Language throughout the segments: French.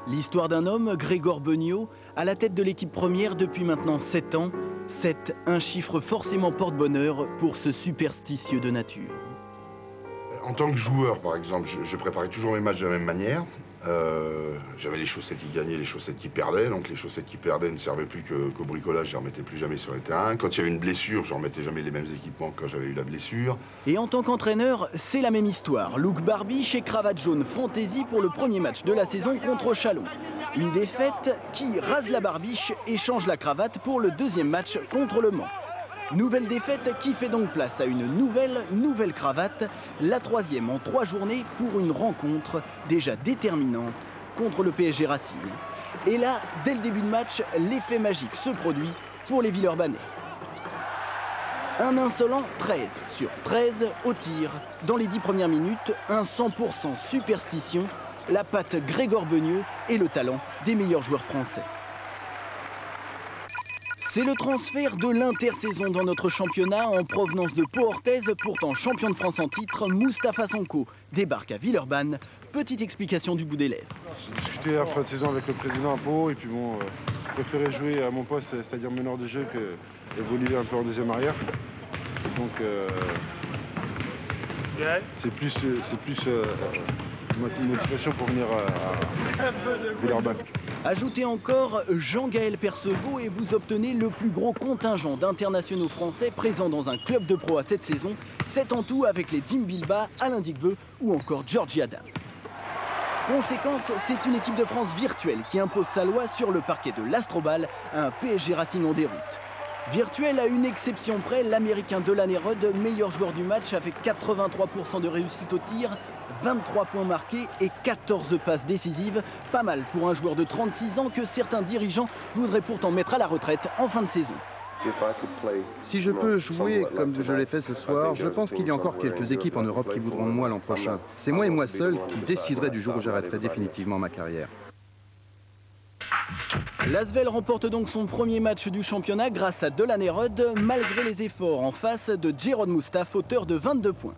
L'histoire d'un homme, Grégor Beugnot, à la tête de l'équipe première depuis maintenant 7 ans. 7, un chiffre forcément porte-bonheur pour ce superstitieux de nature. En tant que joueur, par exemple, je préparais toujours mes matchs de la même manière. J'avais les chaussettes qui gagnaient, les chaussettes qui perdaient. Donc les chaussettes qui perdaient ne servaient plus qu'au bricolage, je ne les remettais plus jamais sur les terrains. Quand il y avait une blessure, je ne remettais jamais les mêmes équipements que quand j'avais eu la blessure. Et en tant qu'entraîneur, c'est la même histoire. Look barbiche et cravate jaune fantaisie pour le premier match de la saison contre Châlons. Une défaite qui rase la barbiche et change la cravate pour le deuxième match contre Le Mans. Nouvelle défaite qui fait donc place à une nouvelle cravate, la troisième en 3 journées pour une rencontre déjà déterminante contre le PSG Racing. Et là, dès le début de match, l'effet magique se produit pour les Villeurbanais. Un insolent 13 sur 13 au tir. Dans les 10 premières minutes, un 100% superstition, la patte Grégor Beugnot et le talent des meilleurs joueurs français. C'est le transfert de l'intersaison dans notre championnat en provenance de Pau-Orthez, pourtant champion de France en titre. Moustapha Sonko débarque à Villeurbanne. Petite explication du bout des lèvres. J'ai discuté à fin de saison avec le président à Pau et puis bon, je préférais jouer à mon poste, c'est-à-dire meneur de jeu, que évoluer un peu en deuxième arrière. Donc c'est plus une motivation pour venir à Villeurbanne. Ajoutez encore Jean-Gaël Percevaux et vous obtenez le plus gros contingent d'internationaux français présents dans un club de pro à cette saison. 7 en tout avec les Jim Bilbao, Alain Digbeu ou encore Georgie Adams. Conséquence, c'est une équipe de France virtuelle qui impose sa loi sur le parquet de l'Astrobal à un PSG Racing en déroute. Virtuel à une exception près, l'Américain Delan Erod, meilleur joueur du match avec 83% de réussite au tir, 23 points marqués et 14 passes décisives. Pas mal pour un joueur de 36 ans que certains dirigeants voudraient pourtant mettre à la retraite en fin de saison. Si je peux jouer comme je l'ai fait ce soir, je pense qu'il y a encore quelques équipes en Europe qui voudront de moi l'an prochain. C'est moi et moi seul qui déciderai du jour où j'arrêterai définitivement ma carrière. L'Asvel remporte donc son premier match du championnat grâce à Delan Erod, malgré les efforts en face de Jérôme Moustapha, auteur de 22 points.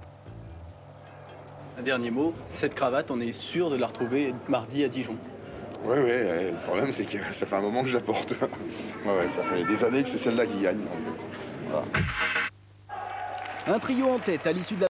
Un dernier mot, cette cravate, on est sûr de la retrouver mardi à Dijon. Oui, le problème c'est que ça fait un moment que je la porte. Ça fait des années que c'est celle-là qui gagne. Donc, voilà. Un trio en tête à l'issue de la